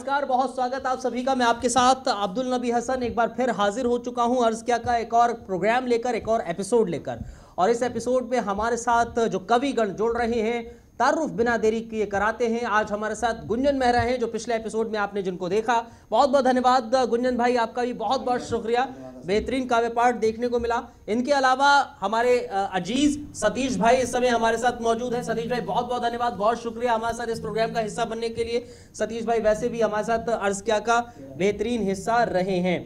नमस्कार, बहुत स्वागत आप सभी का। मैं आपके साथ अब्दुल नबी हसन एक बार फिर हाजिर हो चुका हूं अर्ज क्या का एक और प्रोग्राम लेकर, एक और एपिसोड लेकर। और इस एपिसोड में हमारे साथ जो कविगण जुड़ रहे हैं, तारुफ बिना देरी किए कराते हैं। आज हमारे साथ गुंजन मेहरा हैं, जो पिछले एपिसोड में आपने जिनको देखा। बहुत बहुत धन्यवाद गुंजन भाई, आपका भी बहुत बहुत शुक्रिया। बेहतरीन काव्य पाठ देखने को मिला। इनके अलावा हमारे अजीज सतीश भाई इस समय हमारे साथ मौजूद हैं। सतीश भाई बहुत बहुत धन्यवाद, बहुत शुक्रिया हमारे साथ इस प्रोग्राम का हिस्सा बनने के लिए। सतीश भाई वैसे भी हमारे साथ अर्ज क्या का बेहतरीन हिस्सा रहे हैं।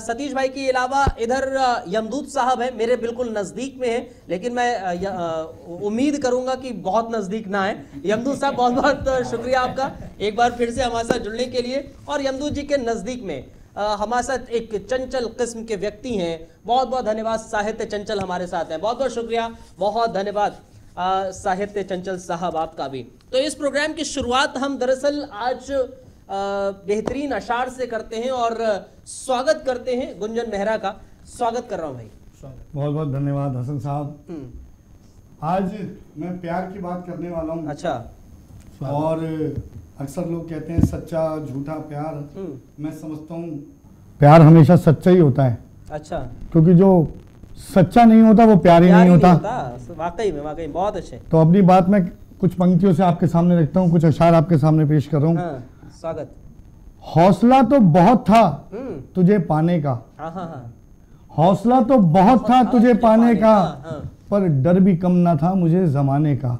सतीश भाई के अलावा इधर यमदूत साहब हैं, मेरे बिल्कुल नज़दीक में हैं, लेकिन मैं उम्मीद करूंगा कि बहुत नज़दीक ना है। यमदूत साहब बहुत बहुत शुक्रिया आपका एक बार फिर से हमारे साथ जुड़ने के लिए। और यमदूत जी के नज़दीक में हमारे साथ एक चंचल किस्म के व्यक्ति हैं, बहुत बहुत धन्यवाद। साहित्य चंचल हमारे साथ हैं, बहुत बहुत शुक्रिया, बहुत धन्यवाद साहित्य चंचल साहब आपका भी। तो इस प्रोग्राम की शुरुआत हम दरअसल आज बेहतरीन अशार से करते हैं और स्वागत करते हैं गुंजन मेहरा का। स्वागत कर रहा हूं भाई। बहुत बहुत धन्यवाद हसन साहब। आज मैं प्यार की बात करने वाला हूं। अच्छा। और अक्सर लोग कहते हैं सच्चा झूठा प्यार। मैं समझता हूं प्यार हमेशा सच्चा ही होता है। अच्छा। क्योंकि जो सच्चा नहीं होता वो प्यार ही नहीं होता। वाकई में, वाकई बहुत अच्छे। तो अपनी बात मैं कुछ पंक्तियों से आपके सामने रखता हूँ, कुछ अशार आपके सामने पेश कर रहा हूँ। हाँ, स्वागत। हौसला तो बहुत था तुझे पाने का, हौसला तो बहुत था तुझे पाने का, पर डर भी कम ना था मुझे जमाने का।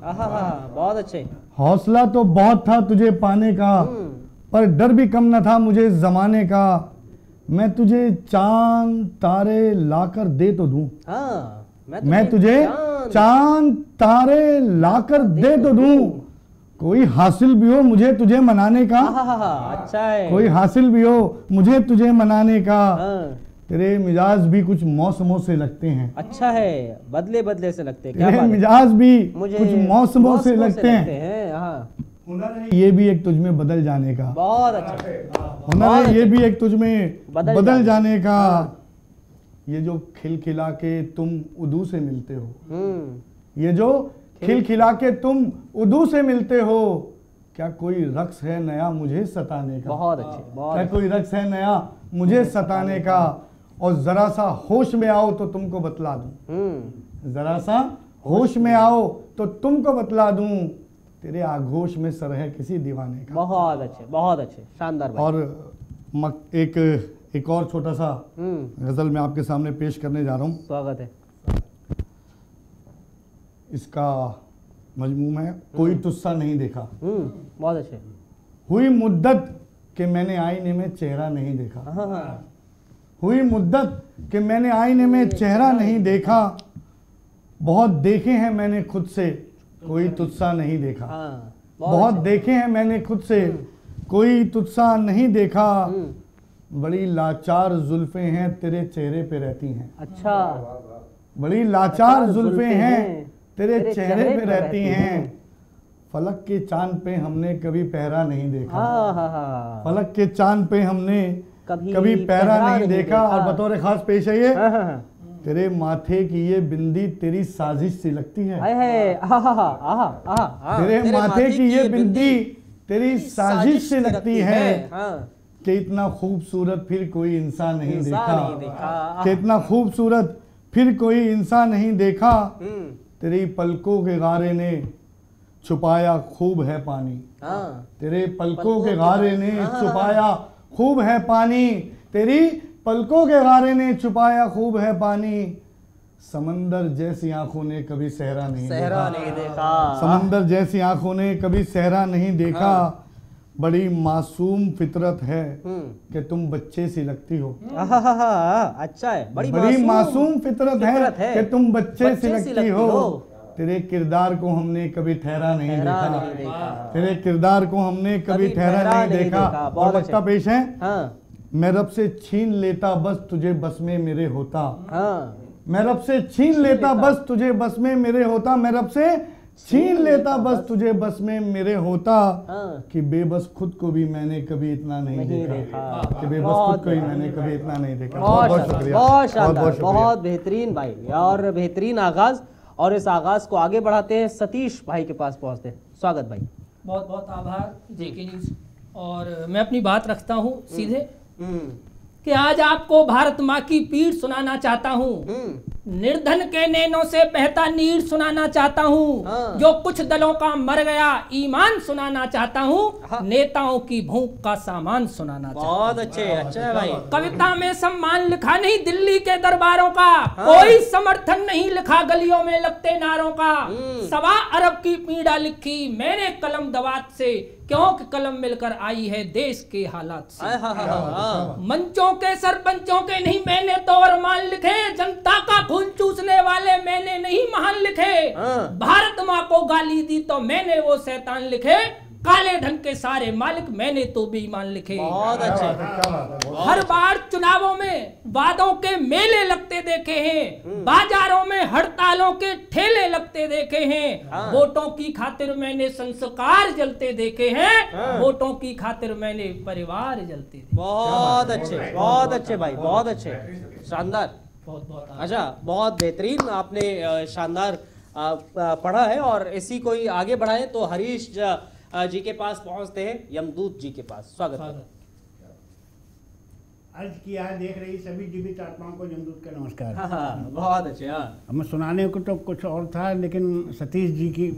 बहुत अच्छे। हौसला तो बहुत था तुझे पाने का, पर डर भी कम न था मुझे जमाने का। मैं तुझे चांद तारे लाकर दे तो दूं, मैं तुझे चांद तारे लाकर दे तो दूं, कोई हासिल भी हो मुझे तुझे मनाने का। अच्छा है। कोई हासिल भी हो मुझे तुझे मनाने का। तेरे मिजाज भी कुछ मौसमों से लगते हैं। अच्छा है, बदले बदले से लगते हैं। तेरे मिजाज भी कुछ मौसमों से लगते हैं। हुनर है ये भी एक तुझमें बदल जाने का। बहुत अच्छा। हुनर है ये भी एक तुझमें बदल जाने का। ये जो खिलखिला के तुम उदू से मिलते हो, ये जो खिलखिला के तुम उदू से मिलते हो, क्या कोई रक्स है नया मुझे सताने का। बहुत अच्छे। क्या कोई रक्स है नया मुझे सताने का। और जरा सा होश में आओ तो तुमको बतला दूं, जरा सा होश में आओ तो तुमको बतला दूं, तेरे आगोश में सर है किसी दीवाने का। बहुत अच्छे, बहुत अच्छे, शानदार भाई। और एक और छोटा सा गजल मैं आपके सामने पेश करने जा रहा हूँ। स्वागत है। इसका मजमूम है कोई तुस्सा नहीं देखा। बहुत अच्छे। हुई मुद्दत कि मैंने आईने में चेहरा नहीं देखा, हुई मुद्दत कि मैंने आईने में चेहरा नहीं देखा, बहुत देखे हैं मैंने खुद से कोई तुस्सा नहीं देखा। बहुत देखे हैं मैंने खुद से कोई तुस्सा नहीं देखा, बड़ी लाचार जुल्फे हैं तेरे चेहरे पे रहती हैं। अच्छा। बड़ी लाचार जुल्फे हैं तेरे चेहरे पे रहती हैं, फलक के चांद पे हमने कभी पहरा नहीं देखा। फलक के चांद पे हमने कभी पहरा नहीं देखा। और बतौर खास पेश है ये, तेरे माथे की ये बिंदी तेरी साजिश सी लगती है। तेरे माथे की ये बिंदी तेरी साजिश से लगती है, कि इतना खूबसूरत फिर कोई इंसान नहीं देखा, कि इतना खूबसूरत फिर कोई इंसान नहीं देखा। तेरी पलकों के गारे ने छुपाया खूब है पानी, तेरे पलकों के गारे ने छुपाया खूब है पानी, तेरी पलकों के गारे ने छुपाया खूब है पानी। समंदर जैसी आंखों ने कभी सहरा नहीं देखा, समंदर जैसी आंखों ने कभी सहरा नहीं देखा। बड़ी मासूम फितरत है कि तुम बच्चे सी लगती हो। अच्छा है। बड़ी मासूम फितरत है कि तुम बच्चे सी लगती हो। तेरे किरदार को हमने कभी ठहरा नहीं देखा, तेरे किरदार को हमने कभी ठहरा नहीं देखा। और वक्ता पेश है, मैं रब से छीन लेता बस तुझे बस में मेरे होता, मैं रब से छीन लेता बस तुझे बस में मेरे होता, मैं रब से छीन लेता बस तुझे बस में मेरे होता, कि बेबस खुद को भी मैंने कभी इतना नहीं देखा, कि बेबस खुद को भी मैंने कभी इतना नहीं देखा। बहुत बहुत शुक्रिया, बहुत शानदार, बहुत बेहतरीन भाई और बेहतरीन आगाज। और इस आगाज को आगे बढ़ाते हैं, सतीश भाई के पास पहुंचते हैं। स्वागत भाई। बहुत बहुत आभार जेके न्यूज़ और मैं अपनी बात रखता हूँ सीधे कि आज आपको भारत माँ की पीड़ सुनाना चाहता हूँ, निर्धन के नैनों से बहता नीर सुनाना चाहता हूँ, जो कुछ दलों का मर गया ईमान सुनाना चाहता हूँ, नेताओं की भूख का सामान सुनाना चाहता हूँ। बहुत अच्छे, अच्छा भाई। कविता में सम्मान लिखा नहीं दिल्ली के दरबारों का, कोई समर्थन नहीं लिखा गलियों में लगते नारों का, 1.25 अरब की पीड़ा लिखी मैंने कलम दवात से, क्योंकि कलम मिलकर आई है देश के हालात से। मंचों के सरपंचों के नहीं मैंने तो अरमान लिखे, जनता का खून चूसने वाले मैंने नहीं महान लिखे, भारत माँ को गाली दी तो मैंने वो शैतान लिखे, काले धन के सारे मालिक मैंने तो बेईमान लिखे। बहुत अच्छे। हर बार चुनावों में वादों के मेले लगते देखे हैं, बाजारों में हड़तालों के ठेले लगते देखे हैं, वोटों की खातिर मैंने संस्कार जलते देखे हैं, वोटों की खातिर मैंने परिवार जलते देखे। बहुत अच्छे भाई, बहुत अच्छे, शानदार। बहुत अच्छा, बहुत बेहतरीन आपने शानदार पढ़ा है। और इसी को ही आगे बढ़ाएं तो हरीश जी के पास पहुंचते हैं, यमदूत जी के पास। स्वागत है। अर्ज किया है, देख रही सभी जीवित आत्माओं को यमदूत का नमस्कार। बहुत अच्छे। हमें सुनाने को तो कुछ और था, लेकिन सतीश जी की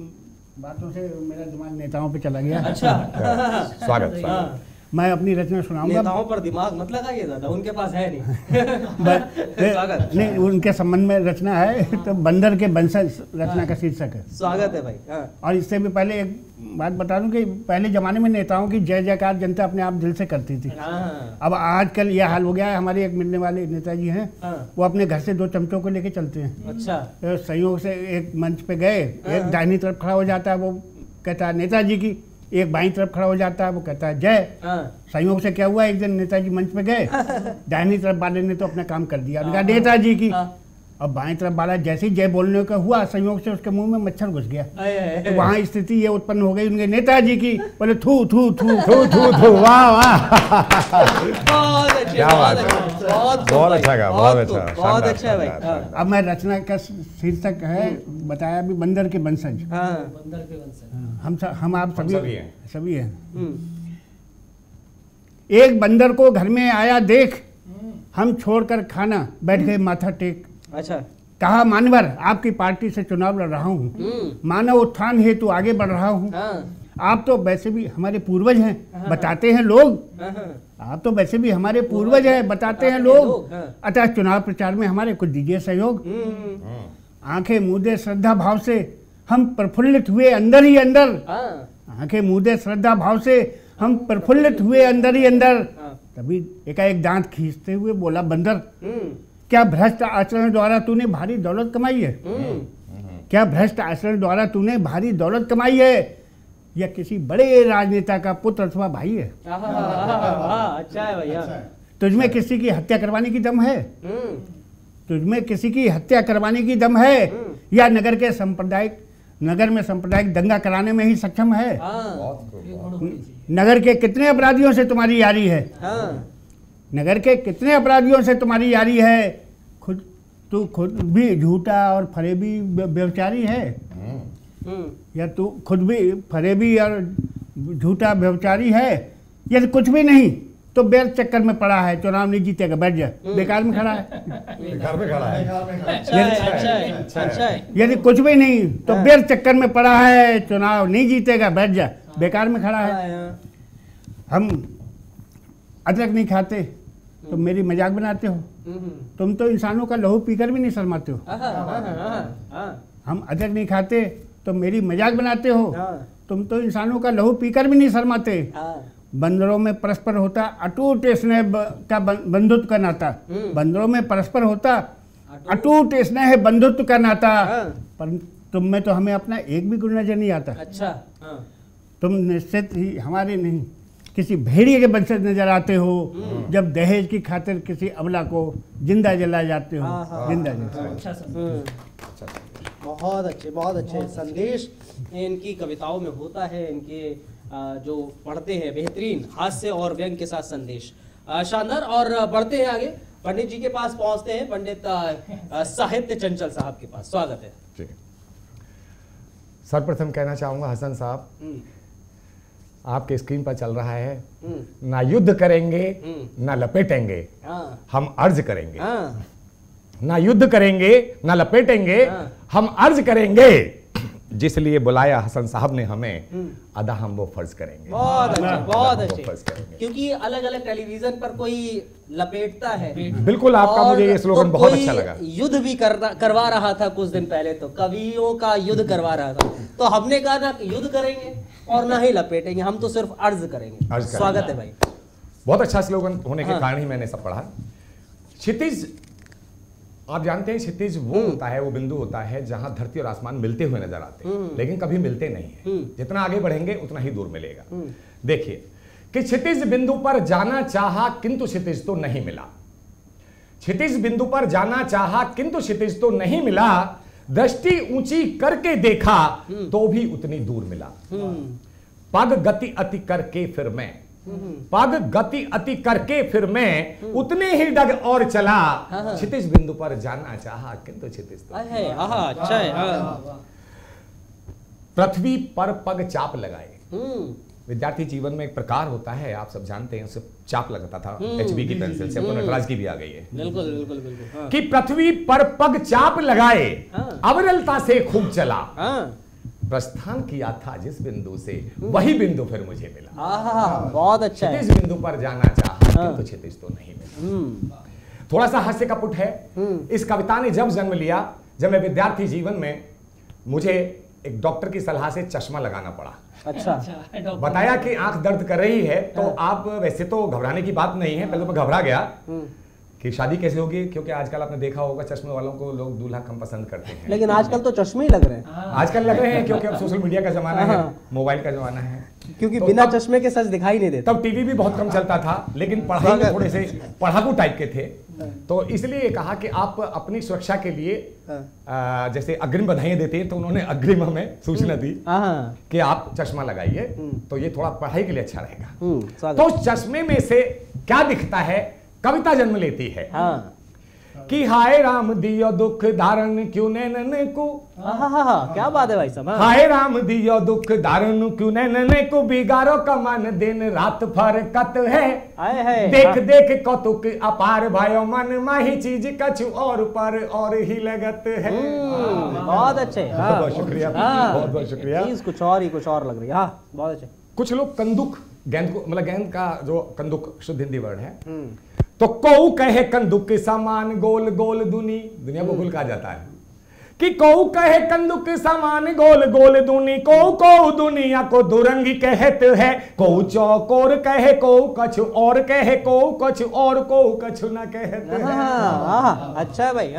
बातों से मेरा दिमाग नेताओं पे चला गया। अच्छा, स्वागत। मैं अपनी रचना सुनाऊंगा। नेताओं पर दिमाग मत लगाइए दादा, उनके पास है नहीं। स्वागत। नहीं, उनके संबंध में रचना है, तो बंदर के वंशज रचना का शीर्षक है। स्वागत है भाई। और इससे भी पहले एक बात बता दूं कि पहले जमाने में नेताओं की जय जयकार जनता अपने आप दिल से करती थी। अब आजकल यह हाल हो गया है, हमारे एक मिलने वाले नेताजी हैं, वो अपने घर से 2 चमचों को लेके चलते हैं। अच्छा। तो संयोग से एक मंच पे गए, एक दाहिनी तरफ खड़ा हो जाता है, वो कहता है नेताजी की, एक बाईं तरफ खड़ा हो जाता है, वो कहता है जय। संयोग से क्या हुआ, एक दिन नेताजी मंच पे गए, दाहिनी तरफ वाले ने तो अपना काम कर दिया, उनका नेताजी की। अब बाएं तरफ वाला जैसे ही जय बोलने का हुआ, संयोग से उसके मुंह में मच्छर घुस गया। तो वहाँ स्थिति ये उत्पन्न हो गई उनके नेताजी की, बोले थू थू थू थू थू थू। वाह वाह, क्या बात है, बहुत अच्छा गा, बहुत अच्छा, बहुत अच्छा है भाई। अब मैं रचना का शीर्षक है बताया अभी, बंदर के वंशज। बंदर के वंशज हम आप सभी हैं। एक बंदर को घर में आया देख, हम छोड़कर खाना बैठ गए माथा टेक। अच्छा। कहा मानवर आपकी पार्टी से चुनाव लड़ रहा हूँ, मानव उत्थान हेतु आगे बढ़ रहा हूँ। आप तो वैसे भी हमारे पूर्वज हैं बताते हैं लोग, आप तो वैसे भी हमारे पूर्वज हैं बताते हैं लोग, अतः चुनाव प्रचार में हमारे कुछ दीजिए सहयोग। आंखें मूंदे श्रद्धा भाव से हम प्रफुल्लित हुए अंदर ही अंदर, आंखें मूंदे श्रद्धा भाव से हम प्रफुल्लित हुए अंदर ही अंदर। तभी एकाएक दांत खींचते हुए बोला बंदर, क्या भ्रष्ट आचरण द्वारा तूने भारी दौलत कमाई है? क्या भ्रष्ट आचरण द्वारा तूने भारी दौलत कमाई है, या किसी बड़े राजनेता का पुत्र अथवा भाई है? अच्छा है भैया। तुझमें किसी की हत्या करवाने की दम है? तुझमें किसी की हत्या करवाने की दम है, या नगर में सांप्रदायिक दंगा कराने में ही सक्षम है? नगर के कितने अपराधियों से तुम्हारी यारी है? नगर के कितने अपराधियों से तुम्हारी यारी है? तू खुद भी झूठा और फरेबी व्यभिचारी है, या तू खुद भी फरेबी और झूठा व्यभिचारी है? यदि कुछ भी नहीं तो व्यर्थ चक्कर में पड़ा है, चुनाव नहीं जीतेगा, बैठ जा, बेकार में खड़ा है। बेकार में खड़ा है। यदि कुछ भी नहीं तो व्यर्थ चक्कर में पड़ा है, चुनाव नहीं जीतेगा, बैठ जा, बेकार में खड़ा है। हम अदरक नहीं खाते तो मेरी मजाक बनाते हो, तुम तो इंसानों का लहू पीकर भी नहीं शर्माते हो। हम अदरक नहीं खाते तो मेरी मजाक बनाते हो, तुम तो इंसानों का लहू पीकर भी नहीं शर्माते। बंदरों में परस्पर होता अटूट स्नेह का बंधुत्व का नाता, बंदरों में परस्पर होता अटूट स्नेह बंधुत्व का नाता, पर तुम में तो हमें अपना एक भी गुण नजर नहीं आता। अच्छा। तुम निश्चित ही हमारे नहीं किसी भेड़िए के वंशज नजर आते हो, जब दहेज की खातिर किसी अबला को जिंदा जला जाते हो। जिंदा जला। बहुत अच्छे संदेश इनकी कविताओं में होता है, इनके जो पढ़ते हैं बेहतरीन हास्य और व्यंग के साथ संदेश शानदार। और बढ़ते हैं आगे, पंडित जी के पास पहुंचते हैं, पंडित साहित्य चंचल साहब के पास। स्वागत है जी। सर्वप्रथम कहना चाहूँगा हसन साहब, आपके स्क्रीन पर चल रहा है, ना युद्ध करेंगे ना लपेटेंगे, हम अर्ज करेंगे। ना युद्ध करेंगे ना लपेटेंगे, हम अर्ज करेंगे। जिसलिए बुलाया हसन साहब ने हमें, अदा हम वो फर्ज करेंगे। बहुत अच्छे, बहुत अच्छे। क्योंकि अलग अलग टेलीविजन पर कोई लपेटता है। बिल्कुल, आपका मुझे ये स्लोगन बहुत अच्छा लगा। युद्ध भी करवा रहा था कुछ दिन पहले, तो कवियों का युद्ध करवा रहा था, तो हमने कहा ना कि युद्ध करेंगे और ना ही लपेटेंगे, हम तो सिर्फ अर्ज करेंगे। स्वागत है भाई। बहुत अच्छा स्लोगन होने के कारण ही मैंने सब पढ़ा। क्षितिज, आप जानते हैं क्षितिज वो होता है, वो बिंदु होता है जहां धरती और आसमान मिलते हुए नजर आते हैं, लेकिन कभी मिलते नहीं है। जितना आगे बढ़ेंगे उतना ही दूर मिलेगा। देखिए कि क्षितिज बिंदु पर जाना चाहा किंतु क्षितिज तो नहीं मिला। क्षितिज बिंदु पर जाना चाहा किंतु क्षितिज तो नहीं मिला, दृष्टि ऊंची करके देखा तो भी उतनी दूर मिला। पग गति अति करके फिर मैं, पग गति अति करके फिर मैं उतने ही डग और चला, क्षितिज बिंदु पर जाना चाहा किंतु क्षितिज तो अच्छा है। पृथ्वी पर पग चाप लगाए। विद्यार्थी जीवन में एक प्रकार होता है, आप सब जानते हैं, उसे चाप लगता था HB की पेंसिल से, अब तो नटराज की भी आ गई है। बिल्कुल बिल्कुल बिल्कुल। कि पृथ्वी पर पग चाप लगाए, अविरलता से खूब चला, प्रस्थान किया था जिस बिंदु से, वही बिंदु फिर मुझे मिला। बहुत अच्छा है। क्षितिज बिंदु पर जाना चाहा किंतु क्षितिज तो नहीं मिला। थोड़ा सा हास्य का पुट है। इस कविता ने जब जन्म लिया, जब मैं विद्यार्थी जीवन में, मुझे एक डॉक्टर की सलाह से चश्मा लगाना पड़ा। अच्छा। बताया कि आंख दर्द कर रही है, तो आप, वैसे तो घबराने की बात नहीं है, पहले तो मैं घबरा गया कि शादी कैसे होगी, क्योंकि आजकल आपने देखा होगा चश्मे वालों को लोग दूल्हा कम पसंद करते हैं। लेकिन आजकल तो चश्मे ही लग रहे हैं। आजकल लग रहे हैं क्योंकि अब सोशल मीडिया का जमाना है, मोबाइल का जमाना है, क्योंकि बिना चश्मे के सच दिखाई नहीं देता। तब टीवी भी बहुत कम चलता था, लेकिन पढ़ाई में थोड़े से पढ़ाकू टाइप के थे, तो इसलिए कहा कि आप अपनी सुरक्षा के लिए जैसे अग्रिम बधाइयां देते हैं, तो उन्होंने अग्रिम हमें सूचना दी कि आप चश्मा लगाइए, तो ये थोड़ा पढ़ाई के लिए अच्छा रहेगा। तो चश्मे में से क्या दिखता है, कविता जन्म लेती है कि हाय राम दियो दुख धारण क्यों नैनन को। क्या बात है भाई साहब। हाय राम दियो दुख धारण क्यों नैनन को, बिगारो का मन दिन रात फरकत है। देख देख कौतुक अपार भाइयों, मन माही चीज कछु और पर और ही लगत है। बहुत अच्छे, बहुत शुक्रिया, बहुत बहुत शुक्रिया। कुछ और ही कुछ और लग रही है। बहुत अच्छे। कुछ लोग कंदुक, गेंद को, मतलब गेंद का जो कंदुक शुद्ध हिंदी वर्ड है, तो कौ कहे कंदुक के समान गोल गोल दुनिया को गोल कहा जाता है कि कौ कहे कंदुक के समान गोल गोल कौ दुनिया को दुरंगी कहते है। कौ चौकोर कहे कौ कछु और कहे कौ कछु और कौ कछु न कहते हैं। अच्छा है भाई।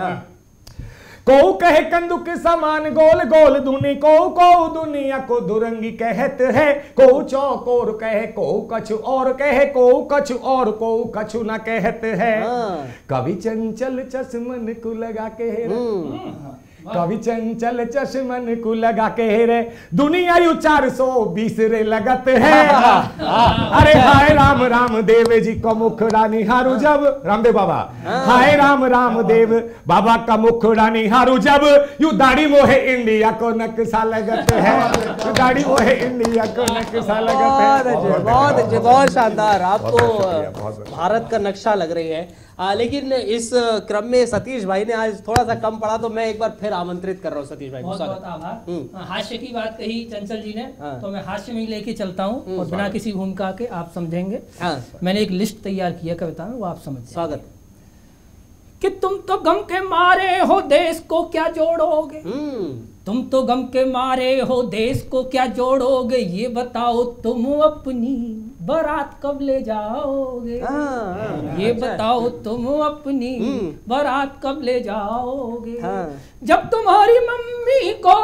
कौ कहे कंदुक के समान गोल गोल कौ दुनिया को दुरंगी कहते है। कौ चौकोर कहे कौ कछु और कहे कौ कछु और कौ कछु न कहते हैं। कवि चंचल चश्मन को लगा के कवि चंचल चश्मन को लगा के रे, दुनिया यू 420 रे लगत है। अरे हाय राम राम देव जी को मुखड़ा निहारू जब, रामदेव बाबा, हाय राम राम देव बाबा का मुखड़ा निहारू जब, यू दाढ़ी मोहे इंडिया को नक्शा लगत है। दाढ़ी मोहे इंडिया को नक्शा लगत है। बहुत अच्छे, बहुत शानदार। आपको भारत का नक्शा लग रही है। लेकिन इस क्रम में सतीश भाई ने आज थोड़ा सा कम पड़ा, तो मैं एक बार फिर आमंत्रित कर रहा हूँ सतीश भाई। बहुत बहुत आभार। हास्य की बात कही चंचल जी ने, तो मैं हास्य में ही लेके चलता हूँ और बिना किसी भूमिका के आप समझेंगे। मैंने एक लिस्ट तैयार की है कविता में, वो आप समझ। स्वागत। कि तुम तो गम के मारे हो देश को क्या जोड़ोगे, तुम तो गम के मारे हो देश को क्या जोड़ोगे, ये बताओ तुम अपनी बारात कब ले जाओगे। ये बताओ तुम अपनी बारात कब ले जाओगे। जब तुम्हारी मम्मी को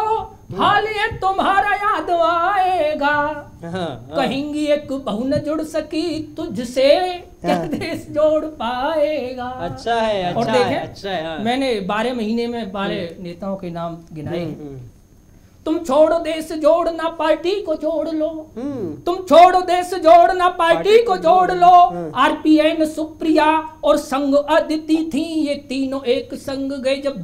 हाल ये तुम्हारा याद आएगा, कहेंगी एक बहू न जुड़ सकी तुझसे, क्या देश जोड़ पाएगा। अच्छा है, अच्छा और देखें, अच्छा है। मैंने 12 महीने में 12 नेताओं के नाम गिनाए। तुम छोड़ो देश जोड़ना पार्टी को जोड़ लो, तुम छोड़ो देश जोड़ना पार्टी को जोड़ लो। RPN सुप्रिया और संग अदिति थी, ये तीनों एक संग गए जब